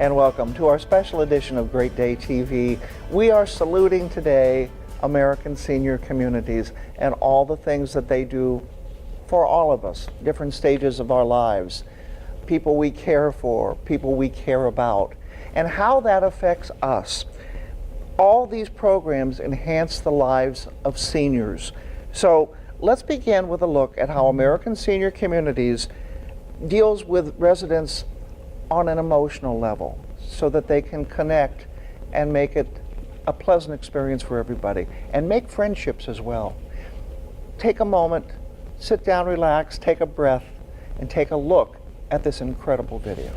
and welcome to our special edition of Great Day TV. We are saluting today American senior communities and all the things that they do for all of us, different stages of our lives, people we care for, people we care about, and how that affects us. All these programs enhance the lives of seniors. So let's begin with a look at how American Senior Communities deals with residents on an emotional level so that they can connect and make it a pleasant experience for everybody and make friendships as well. Take a moment, sit down, relax, take a breath, and take a look at this incredible video.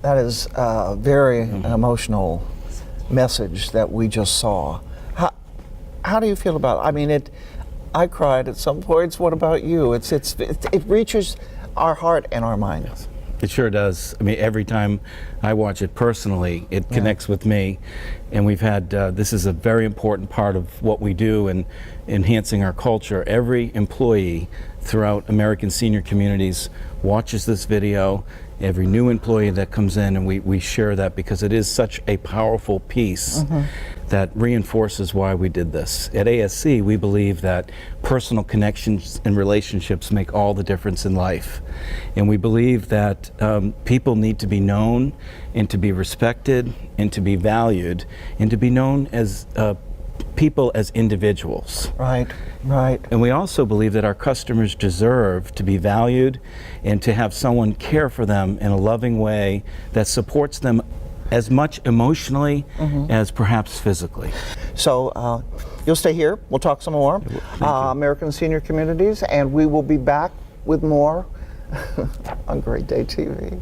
That is a very emotional message that we just saw. How do you feel about it? I mean, I cried at some points. What about you? It reaches our heart and our mind. Yes. It sure does. I mean, every time I watch it personally, it connects with me. And we've had, this is a very important part of what we do in enhancing our culture. Every employee throughout American Senior Communities watches this video. Every new employee that comes in, and we share that because it is such a powerful piece that reinforces why we did this. At ASC, we believe that personal connections and relationships make all the difference in life. And we believe that people need to be known and to be respected and to be valued and to be known as people as individuals. Right, right. And we also believe that our customers deserve to be valued and to have someone care for them in a loving way that supports them as much emotionally as perhaps physically. So you'll stay here. We'll talk some more. American Senior Communities, and we will be back with more on Great Day TV.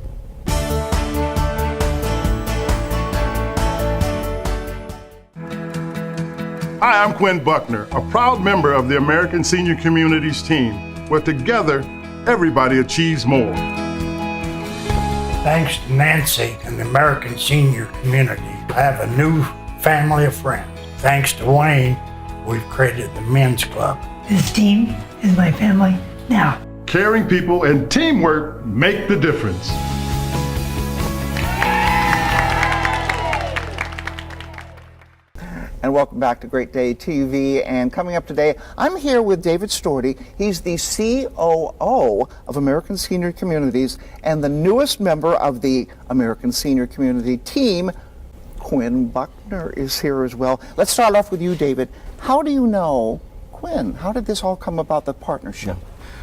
Hi, I'm Quinn Buckner, a proud member of the American Senior Communities team, where together, everybody achieves more. Thanks to Nancy and the American Senior Community, I have a new family of friends. Thanks to Wayne, we've created the Men's Club. This team is my family now. Caring people and teamwork make the difference. And welcome back to Great Day TV. And coming up today, I'm here with David Storti. He's the COO of American Senior Communities and the newest member of the American Senior Community team. Quinn Buckner is here as well. Let's start off with you, David. How do you know Quinn? How did this all come about, the partnership?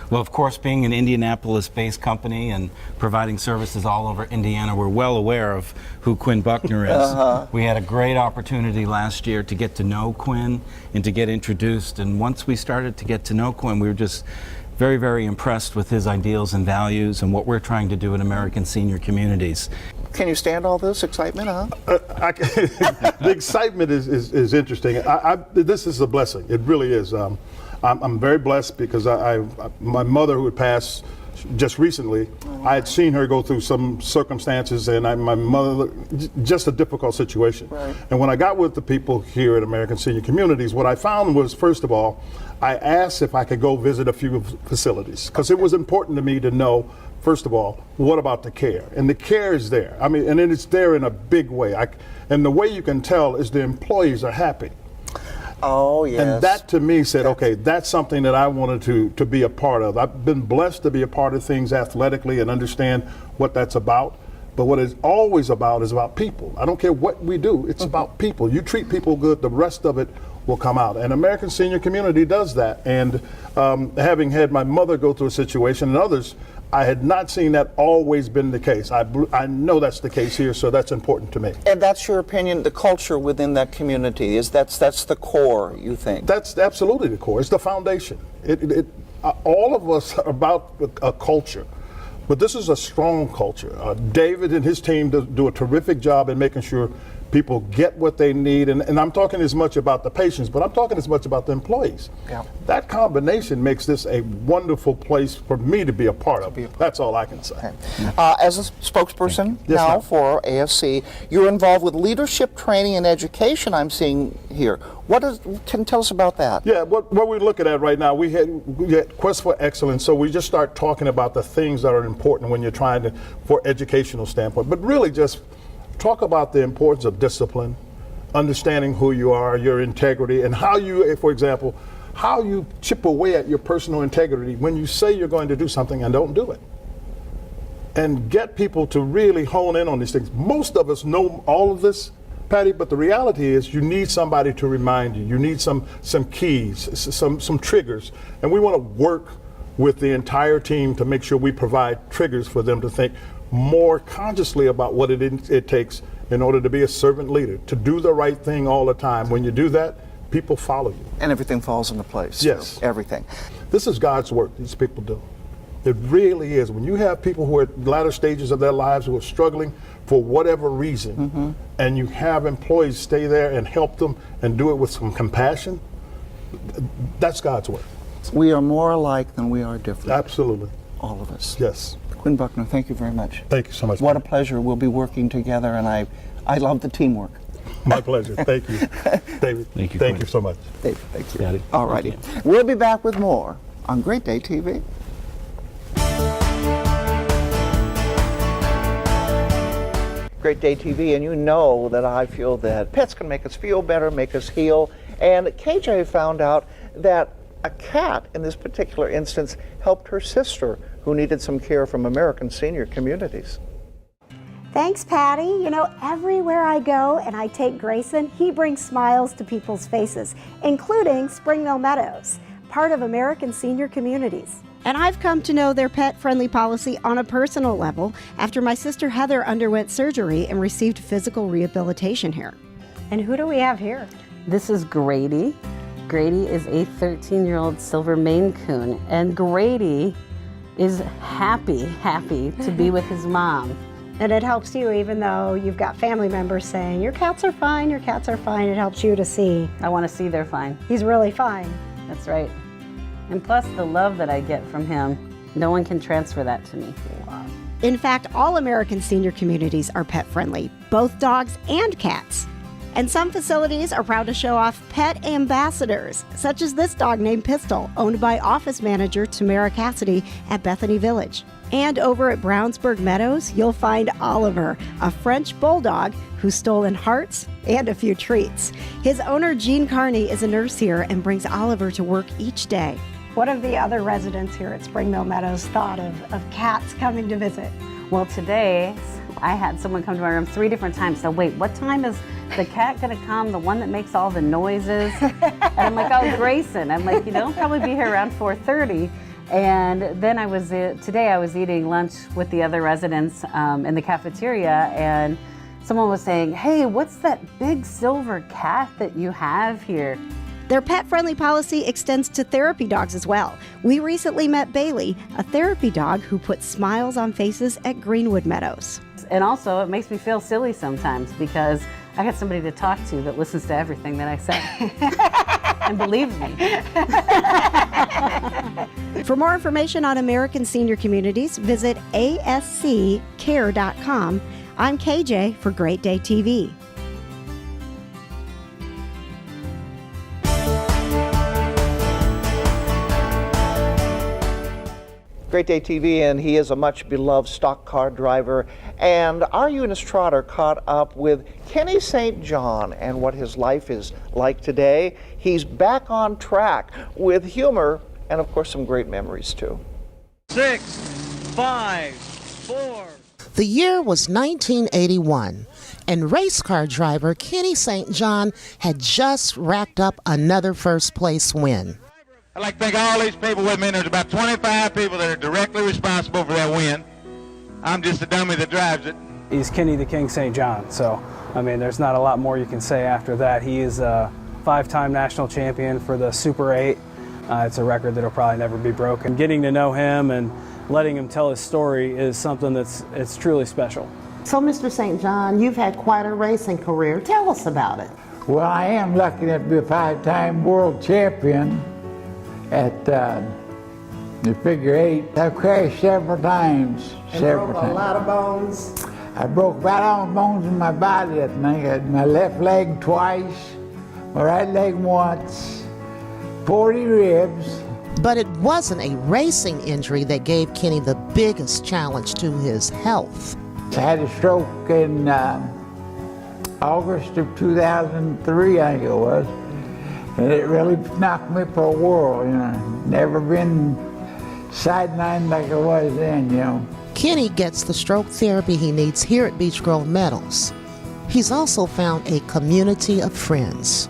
Well, of course, being an Indianapolis-based company and providing services all over Indiana, we're well aware of who Quinn Buckner is. We had a great opportunity last year to get to know Quinn and to get introduced. And once we started to get to know Quinn, we were just very, very impressed with his ideals and values and what we're trying to do in American Senior Communities. Can you stand all this excitement, huh? The excitement is interesting. This is a blessing. It really is. I'm very blessed because my mother, who had passed just recently, I had seen her go through some circumstances, and my mother, just a difficult situation. Right. And when I got with the people here at American Senior Communities, what I found was, first of all, I asked if I could go visit a few facilities, because it was important to me to know, first of all, what about the care? And the care is there. I mean, and it's there in a big way. And the way you can tell is the employees are happy. Oh, yes. And that to me said, okay, that's something that I wanted to be a part of. I've been blessed to be a part of things athletically and understand what that's about. But what it's always about is about people. I don't care what we do, it's about people. You treat people good, the rest of it will come out. And American Senior Community does that. And having had my mother go through a situation and others, I had not seen that always been the case. I know that's the case here, so that's important to me. And that's your opinion, the culture within that community, that's the core, you think? That's absolutely the core. It's the foundation. All of us are about a culture, but this is a strong culture. David and his team do a terrific job in making sure people get what they need, and I'm talking as much about the patients, but I'm talking as much about the employees. Yeah. That combination makes this a wonderful place for me to be a part of. That's all I can say. Okay. As a spokesperson Yes, now ma'am. for ASC, you're involved with leadership training and education, I'm seeing here. Can you tell us about that? Yeah, what we're looking at right now, we had Quest for Excellence, so we just start talking about the things that are important when you're trying to, for educational standpoint, but really just talk about the importance of discipline, understanding who you are, your integrity, and how you, for example, how you chip away at your personal integrity when you say you're going to do something and don't do it. And get people to really hone in on these things. Most of us know all of this, Patty, but the reality is you need somebody to remind you. You need some keys, some triggers. And we want to work with the entire team to make sure we provide triggers for them to think more consciously about what it takes in order to be a servant leader, to do the right thing all the time. When you do that, people follow you. And everything falls into place. Yes. Everything. This is God's work, these people do. It really is. When you have people who are at latter stages of their lives who are struggling for whatever reason, and you have employees stay there and help them and do it with some compassion, that's God's work. We are more alike than we are different. Absolutely. All of us. Yes. Quinn Buckner, thank you very much. Thank you so much. What a pleasure. We'll be working together, and I love the teamwork. My pleasure. Thank you. David, Thank you, thank Quinn. you so much. Dave, thank you. Daddy. All righty. We'll be back with more on Great Day TV. Great Day TV, and you know that I feel that pets can make us feel better, make us heal. And KJ found out that a cat, in this particular instance, helped her sister who needed some care from American Senior Communities. Thanks, Patty. You know, everywhere I go and I take Grayson, he brings smiles to people's faces, including Springmill Meadows, part of American Senior Communities. And I've come to know their pet-friendly policy on a personal level after my sister Heather underwent surgery and received physical rehabilitation here. And who do we have here? This is Grady. Grady is a 13-year-old silver Maine Coon, and Grady is happy to be with his mom. And it helps you, even though you've got family members saying, your cats are fine, your cats are fine. It helps you to see. I want to see they're fine. He's really fine. That's right. And plus the love that I get from him, no one can transfer that to me. In fact, all American Senior Communities are pet-friendly, both dogs and cats. And some facilities are proud to show off pet ambassadors, such as this dog named Pistol, owned by office manager Tamara Cassidy at Bethany Village. And over at Brownsburg Meadows, you'll find Oliver, a French bulldog who's stolen hearts and a few treats. His owner, Jean Carney, is a nurse here and brings Oliver to work each day. What have the other residents here at Springmill Meadows thought of cats coming to visit? Well, today I had someone come to my room 3 different times. So wait, what time is the cat gonna come? The one that makes all the noises? And I'm like, oh, Grayson. I'm like, he'll probably be here around 4:30. And then today I was eating lunch with the other residents in the cafeteria, and someone was saying, hey, what's that big silver cat that you have here? Their pet-friendly policy extends to therapy dogs as well. We recently met Bailey, a therapy dog who puts smiles on faces at Greenwood Meadows. And also, it makes me feel silly sometimes because I got somebody to talk to that listens to everything that I say and believes me. For more information on American Senior Communities, visit asccare.com. I'm KJ for Great Day TV. Great Day TV, and he is a much beloved stock car driver. And our Eunice Trotter caught up with Kenny St. John and what his life is like today. He's back on track with humor and, of course, some great memories, too. 6, 5, 4. The year was 1981, and race car driver Kenny St. John had just racked up another first-place win. I'd like to thank all these people with me. There's about 25 people that are directly responsible for that win. I'm just a dummy that drives it. He's Kenny the King St. John, so, I mean, there's not a lot more you can say after that. He is a 5-time national champion for the Super 8. It's a record that'll probably never be broken. Getting to know him and letting him tell his story is something it's truly special. So, Mr. St. John, you've had quite a racing career. Tell us about it. Well, I am lucky enough to be a 5-time world champion at the figure 8. I've crashed several times. Broke a lot of bones. I broke about all the bones in my body, I think. I had my left leg twice, my right leg once, 40 ribs. But it wasn't a racing injury that gave Kenny the biggest challenge to his health. I had a stroke in August of 2003, I think it was. And it really knocked me for a whirl, Never been sidelined like I was then, Kenny gets the stroke therapy he needs here at Beech Grove Meadows. He's also found a community of friends.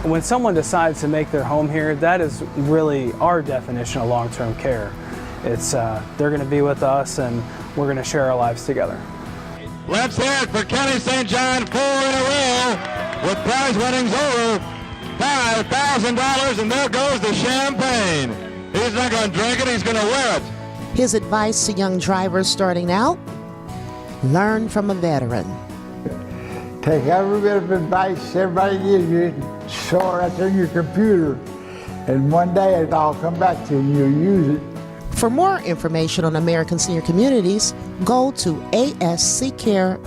When someone decides to make their home here, that is really our definition of long-term care. It's they're going to be with us, and we're going to share our lives together. Let's hear it for Kenny St. John, 4 in a row, with prize winnings over $5,000, and there goes the champagne. He's not going to drink it, he's going to wear it. His advice to young drivers starting out: learn from a veteran. Take every bit of advice everybody gives you, store it in your computer, and one day it'll all come back to you and you'll use it. For more information on American Senior Communities, go to asccare.com.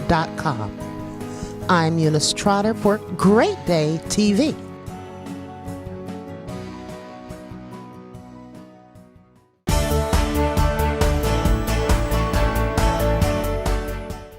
I'm Eunice Trotter for Great Day TV.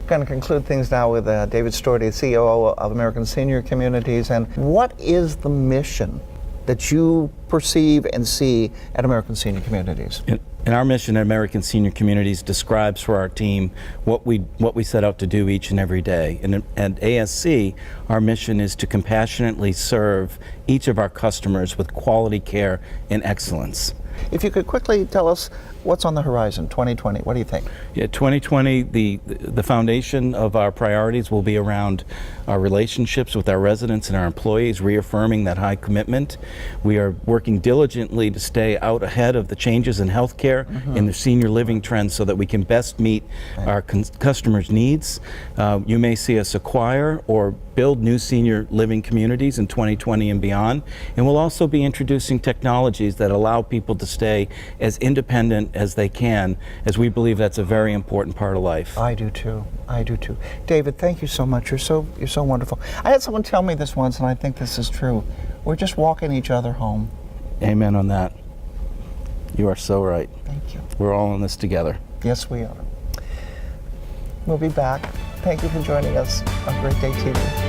Going to conclude things now with David Storti, CEO of American Senior Communities. And what is the mission that you perceive and see at American Senior Communities? And our mission at American Senior Communities describes for our team what we set out to do each and every day. And at ASC, our mission is to compassionately serve each of our customers with quality care and excellence. If you could quickly tell us what's on the horizon, 2020, what do you think? Yeah, 2020, the foundation of our priorities will be around our relationships with our residents and our employees, reaffirming that high commitment. We are working diligently to stay out ahead of the changes in healthcare and the senior living trends so that we can best meet our customers' needs. You may see us acquire or build new senior living communities in 2020 and beyond. And we'll also be introducing technologies that allow people to stay as independent as they can, as we believe that's a very important part of life. I do too. I do too. David, thank you so much. You're so wonderful. I had someone tell me this once, and I think this is true. We're just walking each other home. Amen on that. You are so right. Thank you. We're all in this together. Yes, we are. We'll be back. Thank you for joining us on Great Day TV.